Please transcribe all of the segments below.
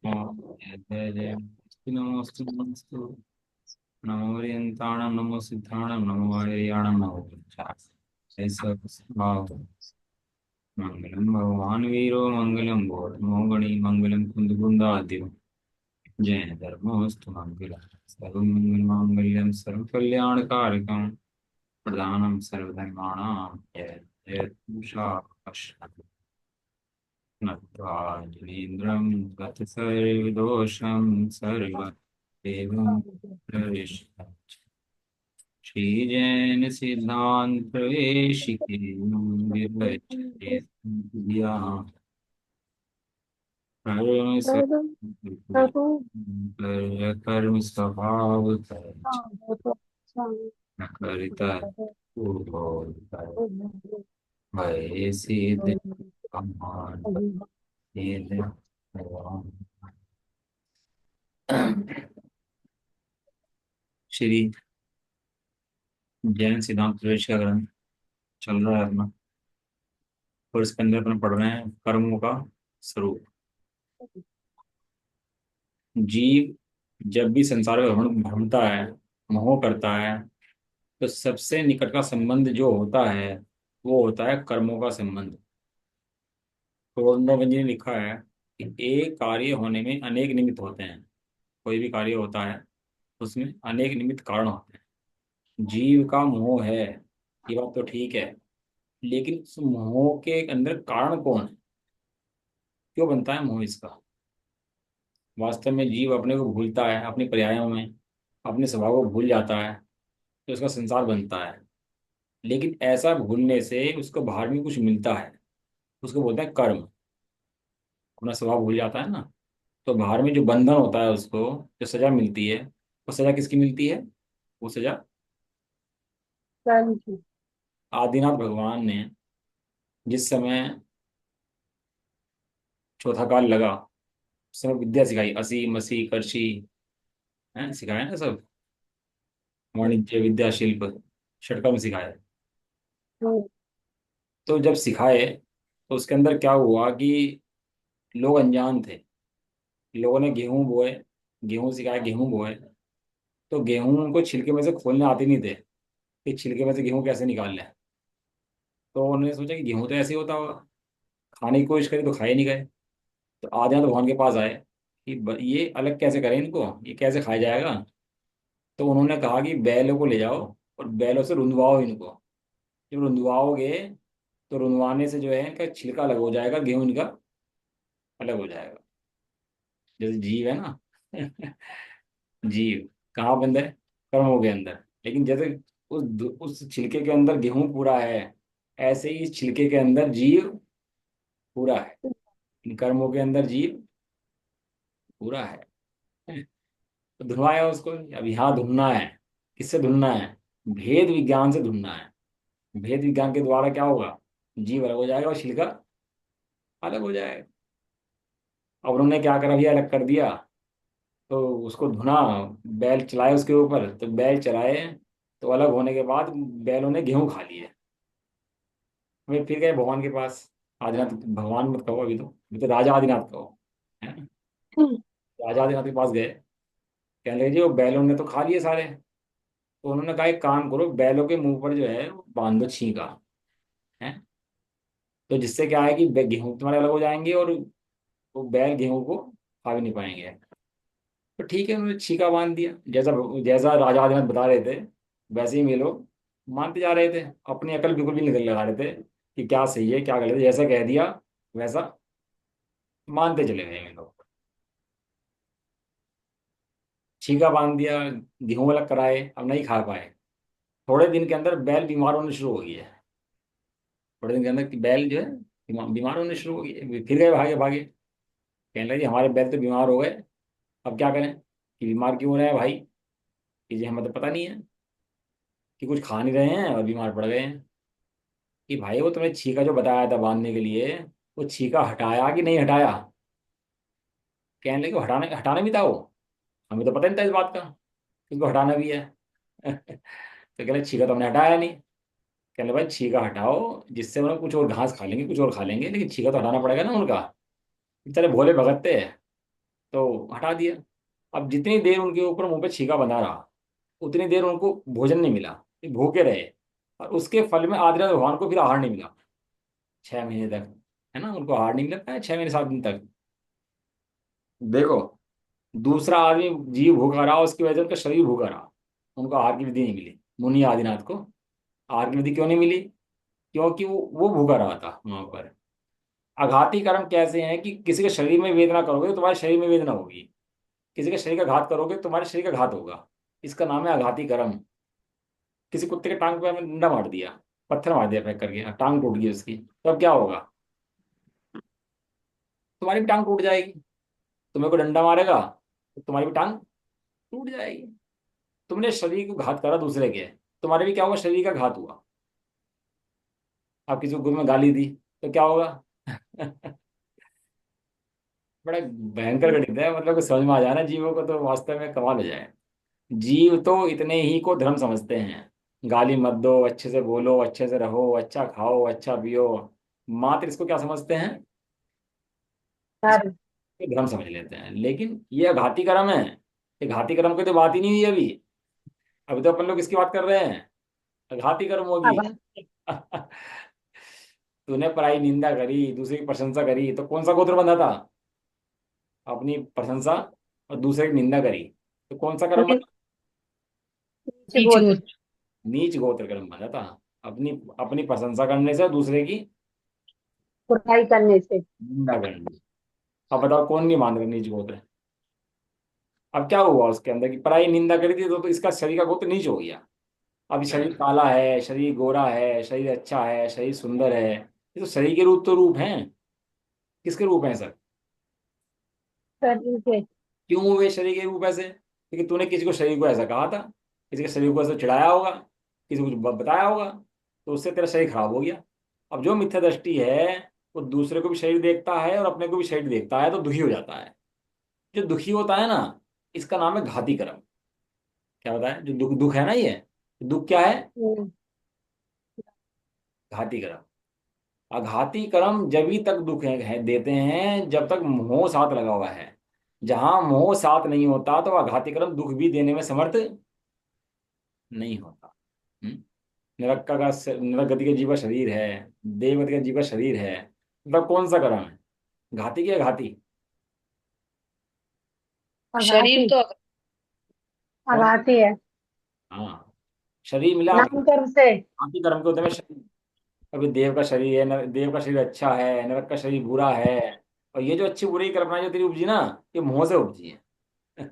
जय जय नमोस्तु नमोस्तु नमो ओरियंताणं नमो सिद्धाणं नमो वायुयाणं नमो वृक्षाय स्वभाव मंगलम भगवान वीरो मंगलम गौतमो गणी मंगलम कुंदकुंदाद्यो जय धर्मोस्तु मंगलम सर्वमंगल मांगल्यम सर्वकल्याणकारकं प्रदानं सर्वधर्माणां जय जय उषा नत्वा जनेन्द्रं गतसर्वदोषं सर्वदेवं प्रविष्ट श्रीजैन सिद्धांत प्रवेशिके विरचिते दिया कर्म कर्म स्वभाव करता भय सिद्ध कमान श्री जैन सिद्धांत प्रवेश का ग्रंथ चल रहा है अपना। और इसके अंदर अपन पढ़ रहे हैं कर्मों का स्वरूप। जीव जब भी संसार में भ्रमता है, मोह करता है, तो सबसे निकट का संबंध जो होता है वो होता है कर्मों का संबंध। गोविंद जी ने लिखा है कि एक कार्य होने में अनेक निमित्त होते हैं। कोई भी कार्य होता है उसमें अनेक निमित्त कारण होते हैं। जीव का मोह है, ये बात तो ठीक है, लेकिन उस मोह के अंदर कारण कौन है? क्यों बनता है मोह इसका? वास्तव में जीव अपने को भूलता है, अपनी पर्यायों में अपने स्वभाव को भूल जाता है, तो उसका संसार बनता है। लेकिन ऐसा भूलने से उसको बाहर में कुछ मिलता है, उसको बोलते हैं कर्म। अपना स्वभाव भूल जाता है ना, तो बाहर में जो बंधन होता है, उसको जो सजा मिलती है, वो सजा किसकी मिलती है? वो सजा ज्ञान की। आदिनाथ भगवान ने जिस समय चौथा काल लगा, उस समय विद्या सिखाई। असी मसी करशी है सिखाया ना सब। वाणिज्य विद्या शिल्प षटकर्म सिखाए। हम्म। तो जब सिखाए तो उसके अंदर क्या हुआ कि लोग अनजान थे। लोगों ने गेहूं बोए, गेहूं सिखाया, गेहूं बोए। तो गेहूं को छिलके में से खोलने आते नहीं थे कि छिलके में से गेहूं कैसे निकाल लें। तो उन्होंने सोचा कि गेहूं तो ऐसे ही होता होगा। खाने की कोशिश करी तो खाए नहीं गए। तो आदिनाथ भगवान के पास आए कि ये अलग कैसे करें इनको, ये कैसे खाया जाएगा? तो उन्होंने कहा कि बैलों को ले जाओ और बैलों से रुंधवाओ इनको। जब रुंधवाओगे तो रुंधवाने से जो है इनका छिलका अलग हो जाएगा, गेहूं इनका अलग हो जाएगा। जैसे जीव है ना जीव कहाँ बंद है? कर्मों के अंदर। लेकिन जैसे उस छिलके के अंदर गेहूं पूरा है, ऐसे ही इस छिलके के अंदर जीव पूरा है। इन कर्मों के अंदर जीव पूरा है। तो धुलवाया उसको। अब यहाँ धुलना है, किससे धुलना है? भेद विज्ञान से धुलना है। भेद विज्ञान के द्वारा क्या होगा? जीव अलग हो जाएगा और छिलका अलग हो जाएगा। अब उन्होंने क्या करा भैया, अलग कर दिया। तो उसको धुना, बैल चलाए उसके ऊपर, तो बैल चलाए, तो अलग होने के बाद बैलों ने गेहूं खा लिए। वे फिर गए भगवान के पास। आदिनाथ भगवान मत कहो, अभी तो राजा आदिनाथ कहो, है ना? राजा आदिनाथ के पास गए, कहने लगे जी वो बैलों ने तो खा लिए सारे। तो उन्होंने कहा एक काम करो, बैलों के मुंह पर जो है वो बांध दो छींका, है। तो जिससे क्या है कि गेहूं तुम्हारे अलग हो जाएंगे और वो बैल गेहूं को खा भी नहीं पाएंगे। तो ठीक है, उन्होंने छीका बांध दिया। जैसा जैसा राजा आदिनाथ बता रहे थे वैसे ही ये लोग मानते जा रहे थे। अपनी अकल बिल्कुल भी निकल लगा रहे थे कि क्या सही है क्या गलत है। जैसा कह दिया वैसा मानते चले गए ये लोग। छीका बांध दिया, गेहूं अलग कराए, अब नहीं खा पाए। थोड़े दिन के अंदर बैल बीमार होने शुरू हो गई है। थोड़े दिन के अंदर बैल जो है बीमार होने शुरू हो गई है। फिर गए भागे भागे, कहने लगे हमारे बैल तो बीमार हो गए, अब क्या करें? कि बीमार क्यों हो रहे हैं भाई? कि जी हमें तो पता नहीं है, कि कुछ खा नहीं रहे हैं और बीमार पड़ गए हैं। कि भाई वो तुमने छीका जो बताया था बांधने के लिए, वो छीका हटाया कि नहीं हटाया? कहने लगे हटाने हटाना भी था वो, हमें तो पता नहीं था इस बात का कि उसको हटाना भी है तो कह रहे छीका तो हमने हटाया नहीं। कहने लगे भाई छीका हटाओ, जिससे वो लोग कुछ और घास खा लेंगे, कुछ और खा लेंगे, लेकिन छीका तो हटाना पड़ेगा ना उनका। बेचारे भोले भगत थे, तो हटा दिया। अब जितनी देर उनके ऊपर मुंह पे छीका बंधा रहा, उतनी देर उनको भोजन नहीं मिला, ये भूखे रहे। और उसके फल में आदि भगवान को फिर आहार नहीं मिला 6 महीने तक, है ना, उनको आहार नहीं मिला 6 महीने 7 दिन तक। देखो, दूसरा आदमी जीव भूखा रहा, उसकी वजह से उनका शरीर भूखा रहा, उनको आहार की विधि नहीं मिली। मुनि आदिनाथ को आहार की विधि क्यों नहीं मिली? क्योंकि वो भूखा रहा था वहां पर। आघाती कर्म कैसे हैं कि किसी के शरीर में वेदना करोगे तो तुम्हारे शरीर में वेदना होगी, किसी के शरीर का घात करोगे तो तुम्हारे शरीर का घात होगा। इसका नाम है आघाती कर्म। किसी कुत्ते के टांग पे हमने डंडा मार दिया, पत्थर मार दिया फेंक करके, टांग टूट गई उसकी, तो अब क्या होगा? तुम्हारी भी टांग टूट जाएगी। तुम्हें को डंडा मारेगा तो तुम्हारी भी टांग टूट जाएगी। तुमने शरीर को घात करा दूसरे के, तुम्हारे भी क्या हुआ, शरीर का घात हुआ। आप किसी को गुरु में गाली दी तो क्या होगा? बड़ा भयंकर गणित है, मतलब कि समझ में आ जाए ना जीवों को तो वास्तव में कमाल हो जाए। जीव तो इतने ही को धर्म समझते हैं। गाली मत दो, अच्छे से बोलो, अच्छे से रहो, अच्छा खाओ, अच्छा पियो, मात्र इसको क्या समझते हैं? धर्म। इसको धर्म समझ लेते हैं। लेकिन ये घाती कर्म है, ये घाती कर्म की तो बात ही नहीं हुई अभी। अभी तो अपन लोग किसकी बात कर रहे हैं? घाती कर्म होगी। अब तूने पराई निंदा करी, दूसरे की प्रशंसा करी, तो कौन सा गोत्र बंधा था? अपनी प्रशंसा और दूसरे की निंदा करी, तो कौन सा कर्म बंधा? नीचे गोत्र। नीच गोत्र कर्म बंधा था। अपनी अपनी प्रशंसा करने से और दूसरे की बुराई करने से। निंदा करने। अब बताओ कौन नहीं मान रहा नीच गोत्र? अब क्या हुआ उसके अंदर की पराई निंदा करी थी तो इसका शरीर का गोत्र नीच हो गया। अब शरीर काला है, शरीर गोरा है, शरीर अच्छा है, शरीर सुंदर है, ये तो शरीर के रूप तो रूप हैं। किसके रूप हैं सर? शरीर के। क्यों हुए शरीर के रूप ऐसे? क्योंकि तूने किसी को शरीर को ऐसा कहा था, किसी के शरीर को ऐसा चिढ़ाया होगा, किसी को कुछ बताया होगा, तो उससे तेरा शरीर खराब हो गया। अब जो मिथ्या दृष्टि है, वो दूसरे को भी शरीर देखता है और अपने को भी शरीर देखता है, तो दुखी हो जाता है। जो दुखी होता है ना, इसका नाम है घाती कर्म। क्या बताया? जो दुख दुख है ना, ये दुख क्या है? हम्म। घाती कर्म। आघाती कर्म जब ही तक दुख देते हैं जब तक मोह साथ लगा हुआ है। जहां मोह साथ नहीं होता तो आघाती कर्म दुख भी देने में समर्थ नहीं होता। हम्म? नरक गति का जीवा शरीर है, देवगति का जीवा शरीर है, मतलब कौन सा कर्म है? घाती की अघाती? आघाती। कौन? आघाती है। हाँ, शरीर मिला नाम कर्म से। घाती कर्म के होते हैं शरीर। अभी देव का शरीर है, देव का शरीर अच्छा है, नरक का शरीर बुरा है। और ये जो अच्छी बुरी कल्पना जो तेरी उपजी ना, ये मोह से उपजी है।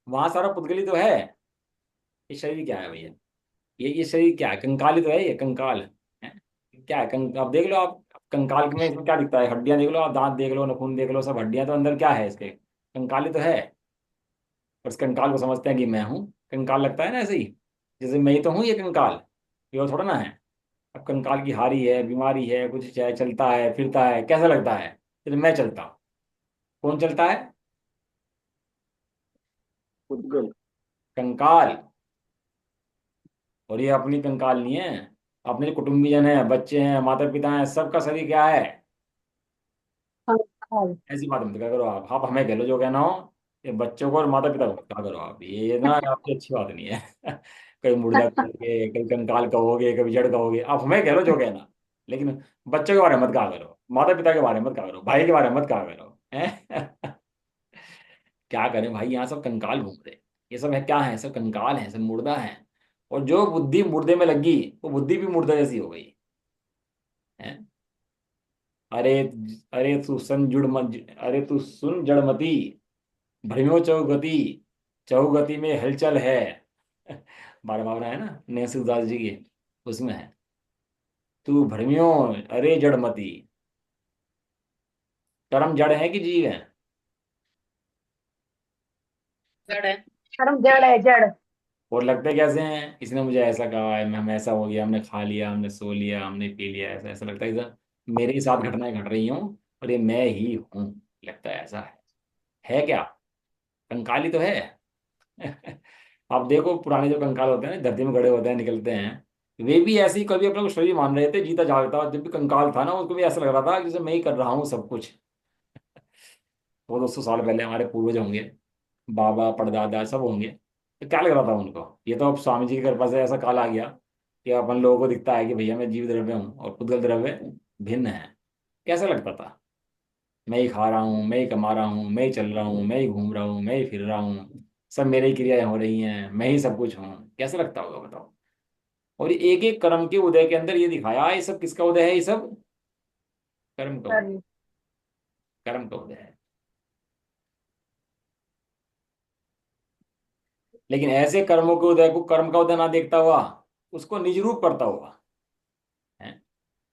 वहां सारा पुतगली तो है। ये शरीर क्या है भैया? ये शरीर क्या है? कंकाल ही तो है, ये कंकाल है। क्या है आप देख लो आप, कंकाल में इसमें क्या दिखता है? हड्डियां देख लो आप, दांत देख लो, नाखून देख लो, सब हड्डियां, तो अंदर क्या है इसके? कंकाल ही तो है। और इस कंकाल को समझते हैं कि मैं हूँ। कंकाल लगता है ना ऐसे ही, जैसे मैं ही तो हूँ ये कंकाल, ये और थोड़ा ना है। अब कंकाल की हारी है, बीमारी है, कुछ चाहे चलता है फिरता है, कैसा लगता है? जैसे मैं चलता हूँ। कौन चलता है? उद्गल। कंकाल। और ये अपनी कंकाल नहीं है, अपने जो कुटुंबीजन है, बच्चे हैं, माता पिता हैं, सबका शरीर क्या है? कंकाल। ऐसी बात मत क्या करो आप हमें कह लो जो कहना हो। ये बच्चों को और माता पिता को मत कहा करो आप, ये ना आपकी अच्छी बात नहीं है। कभी मुर्दा कहोगे, कभी कंकाल कहोगे, कभी जड़ कहोगे, आप हमें कह लो जो कहना। लेकिन बच्चों के बारे में मत कहा करो, माता पिता के बारे में मत कहा करो, भाई के बारे में मत कहा करो, हैं? क्या करें भाई, यहाँ सब कंकाल घूम रहे। ये सब है क्या है? सब कंकाल है, सब मुर्दा है। और जो बुद्धि मुर्दे में लगी, वो बुद्धि भी मुर्दा जैसी हो गई है। अरे, अरे तू सुन अरे तू सुन जड़मती, भ्रम्यो चौगति, चौगति में हलचल है। बारह बावरा है ना नैसुख दास जी की, उसमें है। तू भ्रम्यो, अरे जड़मती। कर्म जड़ है कि जीव है? जड़ है। कर्म जड़ है, जड़। और लगते कैसे हैं? इसने मुझे ऐसा कहा है, हम ऐसा हो गया, हमने खा लिया, हमने सो लिया, हमने पी लिया, ऐसा ऐसा लगता है ऐसा मेरे ही साथ घटनाएं घट रही हूँ और ये मैं ही हूँ। लगता है ऐसा है क्या? कंकाली तो है। आप देखो पुराने जो कंकाल होते हैं ना, धरती में गड़े होते हैं, निकलते हैं, वे भी ऐसे ही कभी अपने को शरीर मान रहे थे, जीता जागता, और जब भी कंकाल था ना, उसको भी ऐसा लग रहा था कि जैसे मैं ही कर रहा हूँ सब कुछ। वो 200 साल पहले हमारे पूर्वज होंगे, बाबा परदादा सब होंगे, तो क्या लग रहा था उनको? ये तो अब स्वामी जी की कृपा से ऐसा काल आ गया कि अपन लोगों को दिखता है कि भैया मैं जीव द्रव्य हूँ और पुद्गल द्रव्य भिन्न है। कैसा लगता था? मैं ही खा रहा हूँ, मैं ही कमा रहा हूँ, मैं ही चल रहा हूँ, मैं ही घूम रहा हूँ, मैं ही फिर रहा हूँ, सब मेरी ही क्रियाएं हो रही हैं, मैं ही सब कुछ हूँ। कैसा लगता होगा बताओ? और एक एक कर्म के उदय के अंदर ये दिखाया, ये सब किसका उदय है? ये सब कर्म का उदय। कर्म। कर्म का उदय है। लेकिन ऐसे कर्मों के उदय को कर्म का उदय ना देखता हुआ उसको निज रूप करता हुआ है।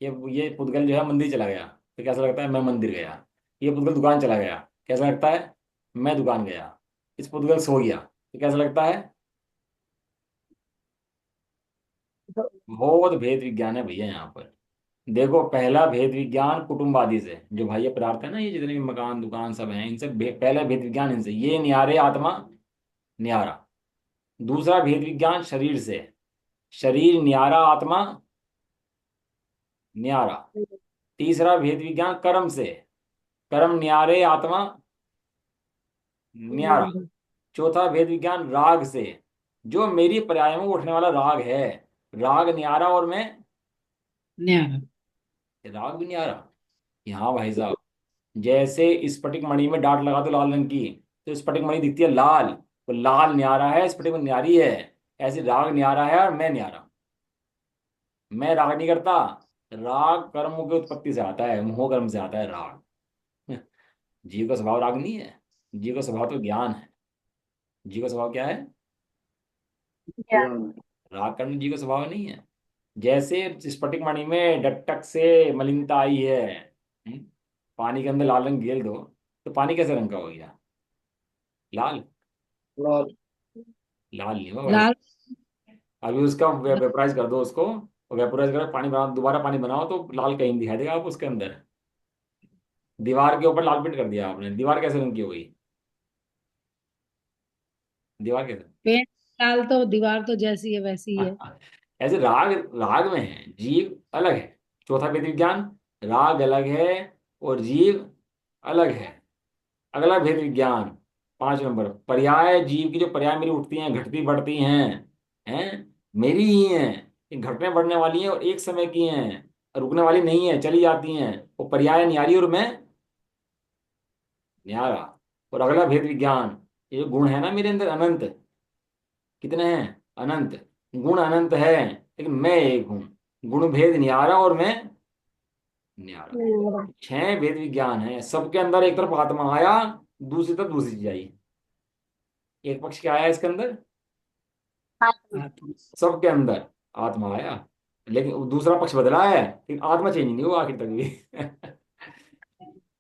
ये पुद्गल जो है मंदिर चला गया तो कैसा लगता है? मैं मंदिर गया। ये पुद्गल दुकान चला गया, कैसा लगता है? मैं दुकान गया। इस पुद्गल सो गया तो कैसा लगता है? तो बहुत भेद विज्ञान है भैया यहाँ पर। देखो, पहला भेद विज्ञान कुटुंबादि से, जो भाई पदार्थ है ना, ये जितने भी मकान दुकान सब हैं, इनसे पहला भेद विज्ञान इनसे, ये न्यारे आत्मा न्यारा। दूसरा भेद विज्ञान शरीर से, शरीर न्यारा आत्मा न्यारा। तीसरा भेद विज्ञान कर्म से, कर्म न्यारे आत्मा न्यारा। चौथा भेद विज्ञान राग से, जो मेरी पर्याय में उठने वाला राग है, राग न्यारा और मैं न्यारा। राग भी न्यारा। यहाँ भाई साहब, जैसे स्फटिक मणि में डांट लगा दो लाल रंग की, तो स्फटिक मणि दिखती है लाल, तो लाल न्यारा है, स्फटिक मणि न्यारी है। ऐसे राग न्यारा है और मैं न्यारा। मैं राग नहीं करता। राग कर्म की उत्पत्ति से आता है, मोह कर्म से आता है राग। जीव का स्वभाव राग नहीं है। जीव का स्वभाव तो ज्ञान है। जीव का स्वभाव क्या है? ज्ञान। राग कर्म जीव का स्वभाव नहीं है। जैसे स्फटिक मणि में डटक से मलिनता आई है, हम्म, पानी के अंदर लाल रंग गेल दो तो पानी कैसे रंग का हो गया? लाल। लाल। लाल नहीं होगा भाई। लाल। अभी उसका वेपोराइज कर दो उसको, और वेपोराइज कर पानी बनाओ, दोबारा पानी बनाओ, तो लाल कहीं नहीं दिखाई देगा आप उसके अंदर। दीवार के ऊपर लाल पेंट कर दिया आपने, दीवार कैसे रंग की हो गई? दीवार कैसे? पेंट लाल तो दीवार तो जैसी है वैसी है। ऐसे राग, राग में है, जीव अलग है। चौथा भेद विज्ञान, राग अलग है और जीव अलग है। अगला भेद विज्ञान, 5 नंबर, पर्याय जीव की, जो पर्याय मेरी उठती हैं घटती बढ़ती हैं मेरी ही हैं। ये घटने बढ़ने वाली हैं और एक समय की हैं, रुकने वाली नहीं है, चली जाती हैं। वो पर्याय न्यारी और मैं न्यारा। और अगला भेद विज्ञान, ये जो गुण है ना मेरे अंदर अनंत, कितने हैं? अनंत। गुण अनंत है लेकिन मैं एक हूं। गुण भेद न्यारा और मैं न्यारा। न्यारा। 6 भेद विज्ञान है सबके अंदर। एक तरफ आत्मा आया, दूसरी तरफ दूसरी चीज आई। एक पक्ष क्या आया इसके अंदर? आत्मा। सबके अंदर आत्मा आया, लेकिन वो दूसरा पक्ष बदला है, लेकिन आत्मा चेंज नहीं हुआ आखिर तक भी।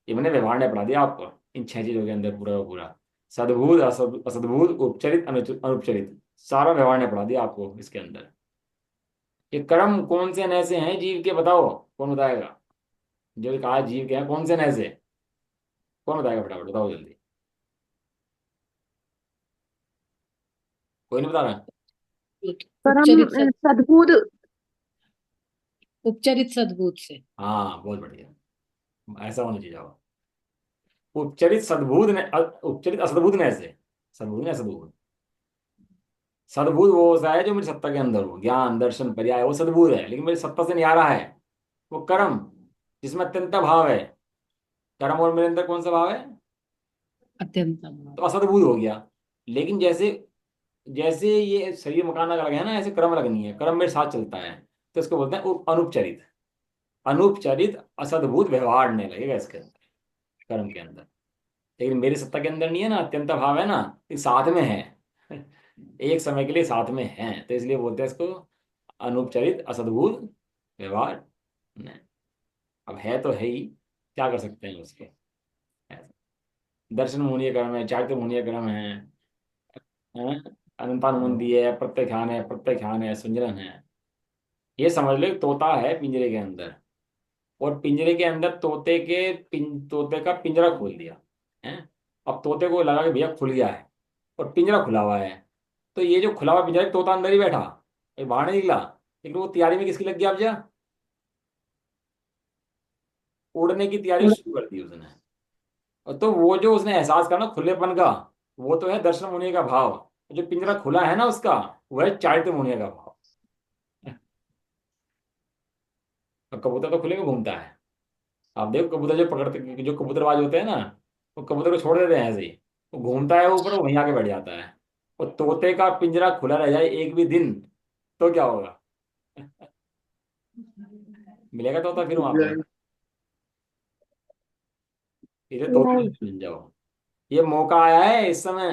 ये मैंने व्यवहार ने पढ़ा दिया आपको इन 6 चीजों के अंदर पूरा का पूरा। सद्भूत, असद्भूत, उपचरित, अनुपचरित, सारा व्यवहार ने पढ़ा दिया आपको इसके अंदर। ये कर्म कौन से नए से हैं जीव के, बताओ? कौन बताएगा? जो कहा जीव के हैं, कौन से नए से? कौन बताएगा? फटाफट बताओ जल्दी। कोई नहीं बता रहा? परम। सद्बुद। उपचरित सद्भूत से। हाँ, बहुत बढ़िया। ऐसा होना चाहिए। उपचरित सद्भूत ने उपचरित असद्भूत ने ऐसे, सद्भूत ने असद्भूत। सद्भूत वो होता है जो मेरी सत्ता के अंदर हो, ज्ञान दर्शन पर्याय, वो सद्भूत है। लेकिन मेरी सत्ता से न्यारा है वो कर्म, जिसमें अत्यंत भाव है। कर्म और मेरे अंदर कौन सा भाव है? अत्यंत तो असद्भूत हो गया। लेकिन जैसे जैसे ये शरीर मकान अलग है ना, ऐसे कर्म अलग नहीं है, कर्म मेरे साथ चलता है। तो इसको बोलते हैं अनुपचरित। अनुपचरित असद्भूत व्यवहार नहीं लगेगा इसके अंदर, कर्म के अंदर। लेकिन मेरी सत्ता के अंदर नहीं है ना, अत्यंत भाव है ना, ये साथ में है। एक समय के लिए साथ में है, तो इसलिए बोलते हैं इसको अनुपचरित असद्भुत व्यवहार नहीं। अब है तो है ही, क्या कर सकते हैं उसके? ऐसा। दर्शन मुहूर्त क्रम है, चारित्र मुहूर्त क्रम है, अनंतानुबंधी है, प्रत्याख्यान है, प्रत्याख्यान है, संजलन है। ये समझ लो एक तोता है पिंजरे के अंदर, और पिंजरे के अंदर तोते का पिंजरा खोल दिया है। अब तोते को लगा कि भैया खुल गया है, और पिंजरा खुला हुआ है। तो ये जो खुला हुआ पिंजरा है, तोता अंदर ही बैठा, ये बाहर नहीं निकला। लेकिन वो तैयारी में किसकी लग गया? अब जा उड़ने की तैयारी शुरू कर दी उसने। और तो वो जो उसने एहसास करा ना खुलेपन का, वो तो है दर्शन मुनि का भाव। जो पिंजरा खुला है ना उसका, वो है चारित्र मुनि का भाव। और कबूतर तो खुले में घूमता है। आप देखो कबूतर जो पकड़ते, जो कबूतरबाज होते हैं ना, वो कबूतर को छोड़ देते हैं ऐसे ही, वो घूमता है ऊपर, वो वहीं आके बैठ जाता है। और तोते का पिंजरा खुला रह जाए एक भी दिन, तो क्या होगा? मिलेगा तोता फिर वहां पे? इसे तोते नहीं। बन जाओ। ये मौका आया है इस समय।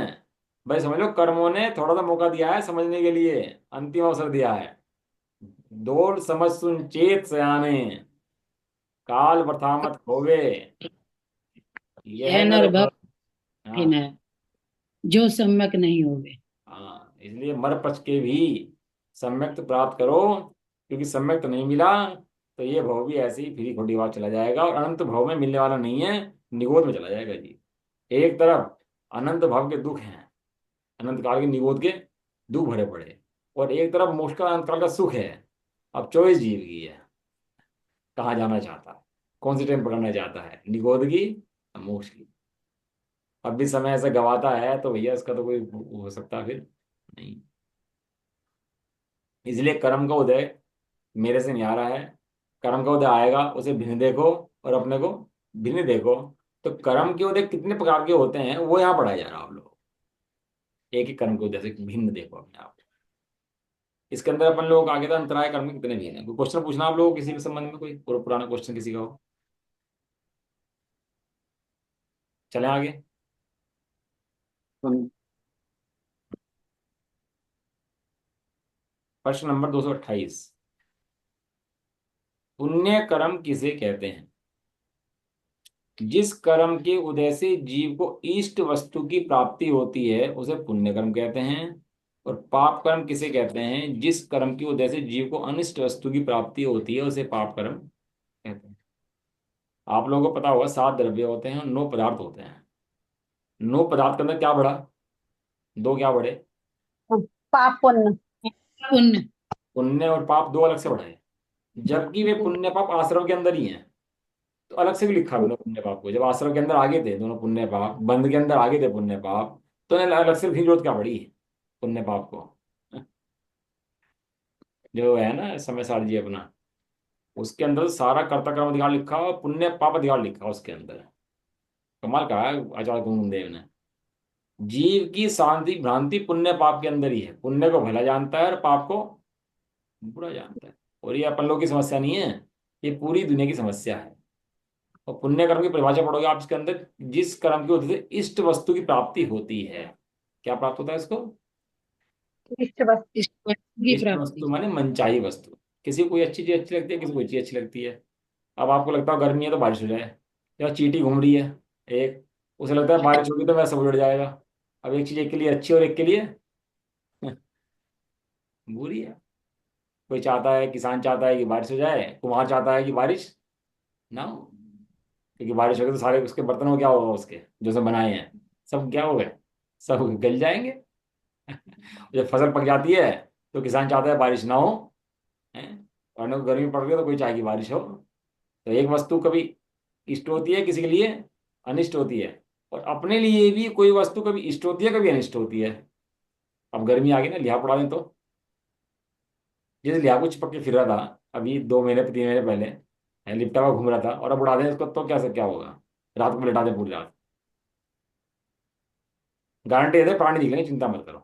भाई समझ लो, कर्मों ने थोड़ा सा मौका दिया है समझने के लिए, अंतिम अवसर दिया है। दौड़ समझ सुन चेत सयाने, काल प्रथा मत खोवे, यह यह नर नर भक्त हाँ। कठिन है, जो सम्यक नहीं होवे। हाँ, इसलिए मर पच के भी सम्यक्त प्राप्त करो, क्योंकि सम्यक्त नहीं मिला तो ये भव भी ऐसे ही फिरी खोटी बात चला जाएगा, और अनंत भव में मिलने वाला नहीं है, निगोद में चला जाएगा जी। एक तरफ अनंत भव के दुख हैं, अनंत काल के निगोद के दुख भरे पड़े, और एक तरफ मोक्ष का अनंत काल का सुख है। अब चॉइस जीव की है, कहाँ जाना चाहता है, कौन सी ट्रेन पकड़ना चाहता है, निगोद की या मोक्ष की। अब भी समय ऐसा गवाता है तो भैया इसका तो कोई हो सकता फिर नहीं। इसलिए कर्म का उदय मेरे से नहीं आ रहा है, कर्म का उदय आएगा, उसे भिन्न देखो और अपने को भिन्न देखो। तो कर्म के उदय कितने प्रकार के होते हैं वो यहाँ पढ़ाया जा रहा है आप लोग। एक एक कर्म के उदय से भिन्न देखो अपने आप। इसके अंदर अपन लोग आगे तो अंतराय कर्म के कितने भी हैं, कोई क्वेश्चन पूछना आप लोगों को किसी के संबंध में, कोई पुराना क्वेश्चन किसी का हो? चले आगे। प्रश्न नंबर 228। पुण्य कर्म किसे कहते हैं? जिस कर्म के उदय से जीव को इष्ट वस्तु की प्राप्ति होती है उसे पुण्य कर्म कहते हैं। और पाप कर्म किसे कहते हैं? जिस कर्म की उदय से जीव को अनिष्ट वस्तु की प्राप्ति होती है उसे पाप कर्म कहते हैं। आप लोगों को पता होगा 7 द्रव्य होते हैं और 9 पदार्थ होते हैं। 9 पदार्थ के अंदर क्या बढ़ा? दो क्या बढ़े? पाप पुण्य। पुण्य। पुण्य और पाप दो अलग से बढ़े, जबकि वे पुण्य पाप आश्रम के अंदर ही हैं। तो अलग से भी लिखा है दोनों पुण्य पाप को, जब आश्रम के अंदर आगे थे दोनों पुण्य पाप, बंद के अंदर आगे थे पुण्य पाप, तो इन्हें अलग से लिखने की जरूरत क्या पड़ी पुण्य पाप को? जो है ना समय सार जी अपना, उसके अंदर सारा कर्ता कर्म अधिकार लिखा और पुण्य पाप अधिकार लिखा उसके अंदर। कमाल कहा है आचार्य गुरुदेव ने। जीव की शांति भ्रांति पुण्य पाप के अंदर ही है, पुण्य को भला जानता है और पाप को बुरा जानता है। और ये अपन लोग की समस्या नहीं है, ये पूरी दुनिया की समस्या है। और पुण्य कर्म की परिभाषा पढ़ोगे आप इसके अंदर, जिस कर्म की वजह से इष्ट वस्तु की प्राप्ति होती है। क्या प्राप्त होता है इसको? इष्ट वस्तु। इष्ट वस्तु की इष्ट प्राप्ति। वस्तु माने मनचाही वस्तु। किसी को कोई अच्छी चीज अच्छी लगती है, किसी को कोई चीज अच्छी लगती है। अब आपको लगता है गर्मी है तो बारिश हो जाए, या चींटी घूम रही है एक, उसे लगता है बारिश होगी तो वह सब उड़ जाएगा। अब एक चीज एक के लिए अच्छी और एक के लिए बुरी है। कोई चाहता है, किसान चाहता है कि बारिश हो जाए, कुम्हार चाहता है कि बारिश ना हो, क्योंकि बारिश होगी तो सारे उसके बर्तनों क्या होगा, उसके जो सब बनाए हैं सब क्या हो गए, सब गल जाएंगे। जब फसल पक जाती है तो किसान चाहता है बारिश ना हो, है, और न गर्मी पड़ रही है तो कोई चाहे कि बारिश हो। तो एक वस्तु कभी इष्ट होती है, किसी के लिए अनिष्ट होती है। और अपने लिए भी कोई वस्तु कभी इष्ट होती है कभी अनिष्ट होती है। अब गर्मी आ गई ना, लिहा पड़ा दें तो, जैसे लिहा को चिपक के फिर रहा था अभी 2 महीने 3 महीने पहले, लिपटा हुआ घूम रहा था, और अब उड़ा दें इसको तो क्या क्या होगा? रात को लिटा दें पूरी रात, गारंटी दे प्राणी दिखेंगे, चिंता मत करो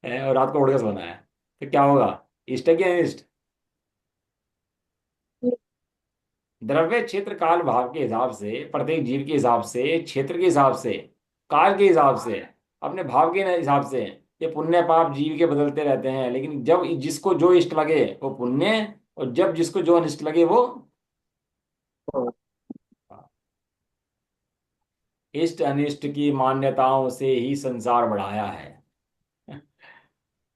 और रात को उड़ के सोना है, तो क्या होगा? इष्ट है कि अनिष्ट? द्रव्य क्षेत्र काल भाव के हिसाब से, प्रत्येक जीव के हिसाब से, क्षेत्र के हिसाब से, काल के हिसाब से, अपने भाव के हिसाब से, ये पुण्य पाप जीव के बदलते रहते हैं। लेकिन जब जिसको जो इष्ट लगे वो पुण्य, और जब जिसको जो अनिष्ट लगे वो पाप। इष्ट अनिष्ट की मान्यताओं से ही संसार बढ़ाया है।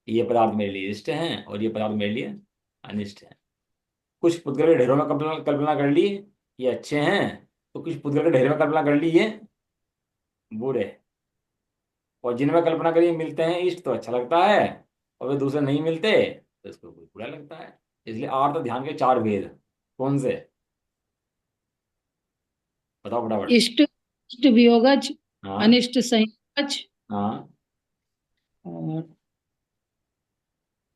ये पदार्थ मेरे लिए इष्ट हैं और ये पदार्थ मेरे लिए अनिष्ट है। कुछ पुद्गल के ढेरों में कल्पना कल्पना कर ली ये अच्छे हैं, तो कुछ पुद्गल के ढेरों में कल्पना कर ली ये बुरे। और जिनमें कल्पना करिए मिलते हैं इष्ट तो अच्छा लगता है, और वे दूसरे नहीं मिलते तो इसको कोई बुरा लगता है। इसलिए आर्त ध्यान के 4 भेद। कौन से? बताओ फटाफट। इष्ट इष्ट वियोगज, हाँ। अनिष्ट संयोगज, हाँ। और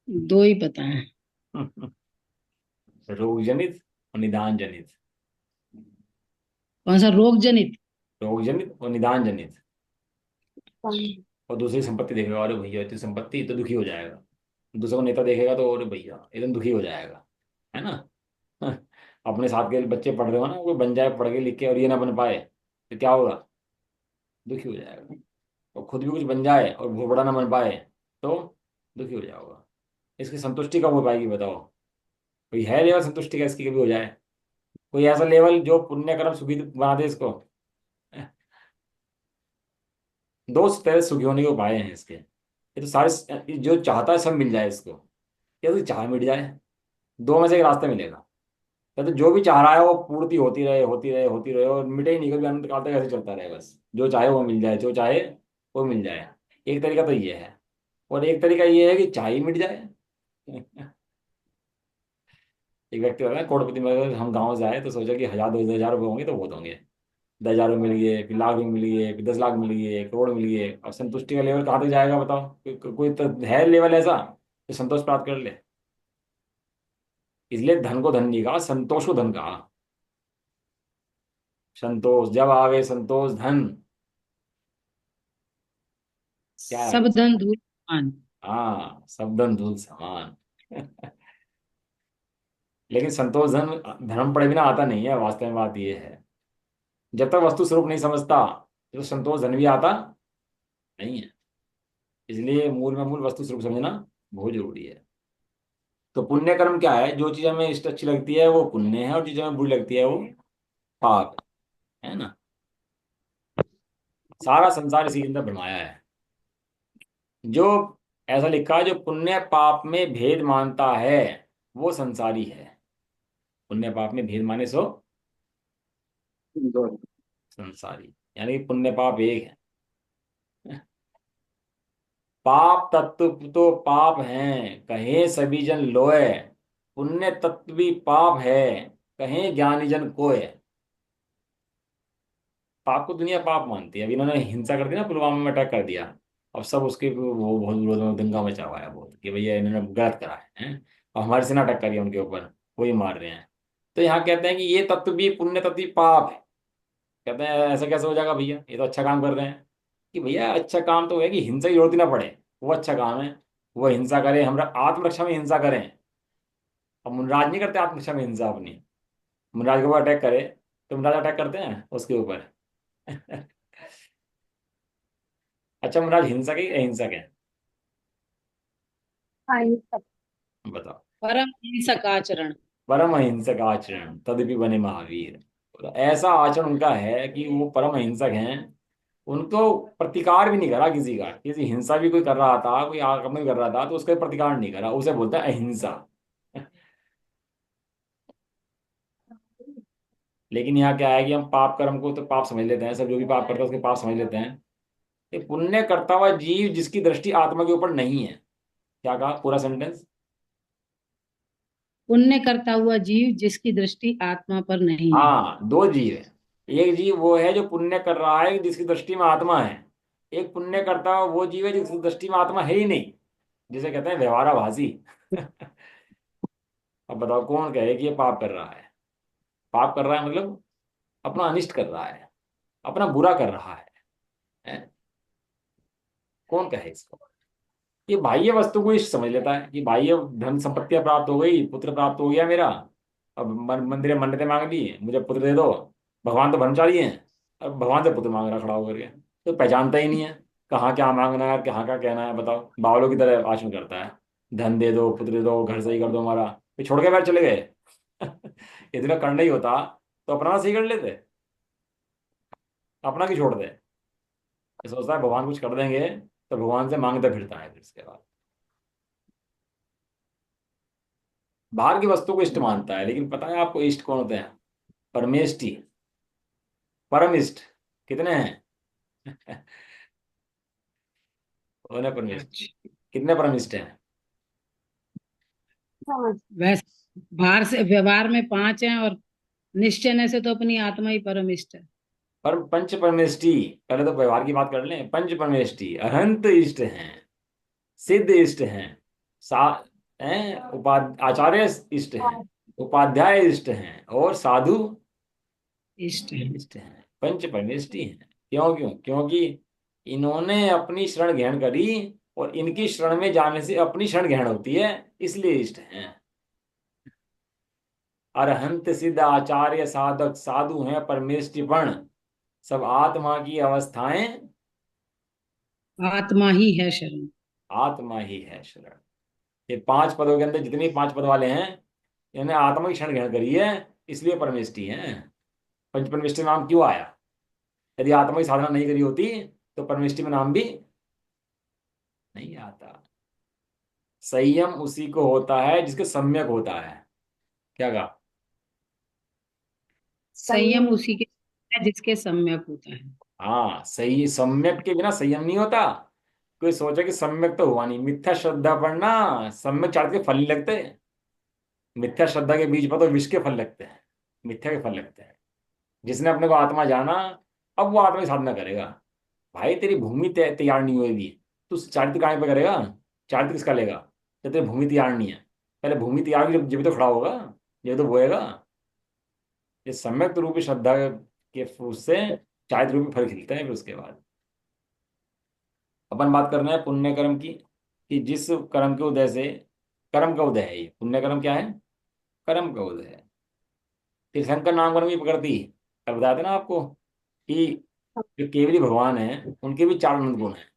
दो ही पता है। रोग जनित और निदान जनित। कौन सा? रोग जनित। रोग जनित और निदान जनित। हाँ, और दूसरी संपत्ति देखेगा, अरे भैया इतनी संपत्ति, तो दुखी हो जाएगा। दूसरे को नेता देखेगा तो अरे भैया एकदम दुखी हो जाएगा, है ना। अपने साथ के बच्चे पढ़ रहे हो ना, कोई बन जाए पढ़ के लिख के और ये ना बन पाए, तो क्या होगा? दुखी हो जाएगा। और खुद भी कुछ बन जाए और वो बड़ा ना बन पाए, तो दुखी हो जाओगा। इसकी संतुष्टि कब हो पाएगी बताओ? कोई है लेवल संतुष्टि का इसकी कभी हो जाए? कोई ऐसा लेवल जो पुण्य कर्म सुखी बना दे इसको? दो तरह सुखी होने के उपाय हैं इसके। ये तो सारे जो चाहता है सब मिल जाए इसको, या तो चाह मिट जाए। दो में से एक रास्ता मिलेगा। या तो जो भी चाह रहा है वो पूर्ति होती रहे, होती रहे, होती रहे, और मिटे ही नहीं, कभी अनंत काल तक ऐसे चलता रहे बस। जो चाहे वो मिल जाए, जो चाहे वो मिल जाए। एक तरीका तो ये है। और एक तरीका ये है कि चाह ही मिट जाए। एक व्यक्ति होता है करोड़पति में, अगर हम गाँव से आए तो सोचा कि 1000 2000 रुपये होंगे तो बहुत होंगे। 10,000 रुपये मिल गए, फिर लाख भी मिल गए, फिर 10 लाख मिल गए, करोड़ मिल गए। अब संतुष्टि का लेवल कहाँ तक जाएगा बताओ? कोई तो है लेवल ऐसा जो संतोष प्राप्त कर ले? इसलिए धन को धन नहीं कहा, संतोष को धन कहा। संतोष जब आवे, संतोष धन। क्या है? सब धन धूल मान। हाँ, सब धन धूल समान। लेकिन संतोष धन धर्म पड़े बिना आता नहीं है, वास्तव में बात यह है। जब तक वस्तु स्वरूप नहीं समझता, तो संतोष धन भी आता नहीं है। इसलिए मूल में मूल वस्तु स्वरूप समझना बहुत जरूरी है। तो पुण्य कर्म क्या है? जो चीज हमें इष्ट अच्छी लगती है वो पुण्य है, और जो चीज हमें बुरी लगती है वो पाप है ना। सारा संसार इसी के अंदर भरमाया है। जो ऐसा लिखा है, जो पुण्य पाप में भेद मानता है वो संसारी है। पुण्य पाप में भेद माने सो संसारी। यानी कि पुण्य पाप एक है। पाप तत्व तो पाप हैं, कहे सभी जन लोए। पुण्य तत्व भी पाप है, कहे ज्ञानी जन कोय। पाप को दुनिया पाप मानती है। अभी इन्होंने हिंसा कर दी ना, पुलवामा में अटैक कर दिया। अब सब उसके वो बहुत विरोध में दंगा मचा हुआ है बहुत, कि भैया इन्होंने गलत करा है, हैं? और हमारी सेना अटैक करी है उनके ऊपर, वही मार रहे हैं। तो यहाँ कहते हैं कि ये तत्व भी, पुण्य तत्व भी पाप है। कहते हैं ऐसा कैसे हो जाएगा भैया, ये तो अच्छा काम कर रहे हैं। कि भैया अच्छा काम तो है कि हिंसा की जरूरत ही ना पड़े, वो अच्छा काम है। वो हिंसा करें, हम आत्मरक्षा में हिंसा करें। अब मुनराज नहीं करते आत्मरक्षा में हिंसा अपनी। मुनराज के ऊपर अटैक करे तो मुनराज अटैक करते हैं उसके ऊपर। अच्छा, मुनराज हिंसक है कि अहिंसक है? हाँ, ये सब। बताओ। परम अहिंसक आचरण। परम अहिंसक आचरण तदपि बने महावीर। तो ऐसा आचरण उनका है कि वो परम अहिंसक हैं। उनको प्रतिकार भी नहीं करा किसी का। किसी हिंसा भी कोई कर रहा था, कोई आक्रमण कर रहा था, तो उसका प्रतिकार नहीं करा, उसे बोलता है अहिंसा। लेकिन यहाँ क्या है कि हम पाप कर्म को तो पाप समझ लेते हैं, सब जो भी पाप करता है उसके पाप समझ लेते हैं। ये पुण्य करता हुआ जीव जिसकी दृष्टि आत्मा के ऊपर नहीं है। क्या कहा पूरा सेंटेंस? पुण्य करता हुआ जीव जिसकी दृष्टि आत्मा पर नहीं है। हाँ, दो जीव है। एक जीव वो है जो पुण्य कर रहा है, जिसकी दृष्टि में आत्मा है। एक पुण्य करता हुआ वो जीव है जिसकी दृष्टि में आत्मा है ही नहीं, जिसे कहते हैं व्यवहाराभासी। अब बताओ कौन कहे कि ये पाप कर रहा है? पाप कर रहा है मतलब अपना अनिष्ट कर रहा है, अपना बुरा कर रहा है? कौन कहे इसको? ये बाह्य वस्तु को इष्ट समझ लेता है कि बाह्य धन संपत्तियां प्राप्त हो गई, पुत्र प्राप्त हो गया मेरा। अब मंदिर में मन्नतें मांग ली, मुझे पुत्र दे दो। भगवान तो ब्रह्मचारी हैं, अब भगवान से पुत्र मांग रहा खड़ा होकर के। तो पहचानता ही नहीं है कहाँ क्या मांगना है और कहाँ क्या कहना है। बताओ, बावलों की तरह आचरण करता है। धन दे दो, पुत्र दे दो, घर सही कर दो हमारा, फिर छोड़ के बैठ चले गए। इतना करना ही होता तो अपना सही कर लेते, अपना की छोड़ दे। ये सोचता है भगवान कुछ कर देंगे, तो भगवान से मांगता फिरता है फिर इसके बाद। बाहर की वस्तु को इष्ट मानता है, लेकिन पता है आपको इष्ट कौन होते हैं? परमेष्टि, परम इष्ट कितने हैं? कौन है परमेष्टि? अच्छा। कितने परम इष्ट हैं? हाँ, वैसे बाहर से व्यवहार में पांच हैं, और निश्चय से तो अपनी आत्मा ही परम इष्ट है। पर पंच परमेष्टि, पहले तो व्यवहार की बात कर लें। पंच परमेष्टि अनंत इष्ट हैं, सिद्ध इष्ट हैं, सा आचार्य इष्ट हैं, उपाध्याय इष्ट हैं, और साधु इष्ट है। इष्ट हैं। पंच परमेष्टि हैं। क्यों क्यों? क्योंकि इन्होंने अपनी शरण ग्रहण करी, और इनकी शरण में जाने से अपनी शरण ग्रहण होती है, इसलिए इष्ट हैं। अरहंत सिद्ध आचार्य साधक साधु हैं परमेष्टिपण, सब आत्मा की अवस्थाएं, आत्मा ही है शरण। आत्मा ही है शरण। ये पांच पदों के अंदर जितने पांच पद वाले हैं, इन्होंने आत्मा की शरण ग्रहण करी है, इसलिए परमेष्टि है। पंच परमेष्टि में नाम क्यों आया? यदि आत्मा की साधना नहीं करी होती तो परमेष्टि में नाम भी नहीं आता। संयम उसी को होता है जिसके सम्यक होता है। क्या कहा? संयम संयम। उसी के है जिसके सम्यक होता है। हाँ, सही। सम्यक के बिना संयम नहीं होता। कोई सोचे कि सम्यक तो हुआ नहीं, मिथ्या श्रद्धा पर ना सम्यक चाट के फल नहीं लगते। मिथ्या श्रद्धा के बीज पर तो विष के फल लगते हैं, मिथ्या के फल लगते हैं। जिसने अपने को आत्मा जाना, अब वो आत्मा की साधना करेगा। भाई तेरी भूमि तैयार नहीं हुई भी, तू चारित्र कहाँ पे करेगा? चारित्र किसका लेगा जब तेरी भूमि तैयार नहीं है? पहले भूमि तैयार होगी जब तो खड़ा होगा, जब तो बोएगा। ये सम्यक रूपी श्रद्धा के फूस से चारित्र रूपी फल खिलते हैं फिर उसके बाद। अपन बात कर रहे हैं पुण्य कर्म की, कि जिस कर्म के उदय से, कर्म का उदय है ये पुण्य कर्म। क्या है? कर्म का उदय है। तीर्थंकर नाम कर्म की प्रकृति, कल बताया था ना आपको कि जो केवली भगवान है उनके भी चार अनंत गुण हैं,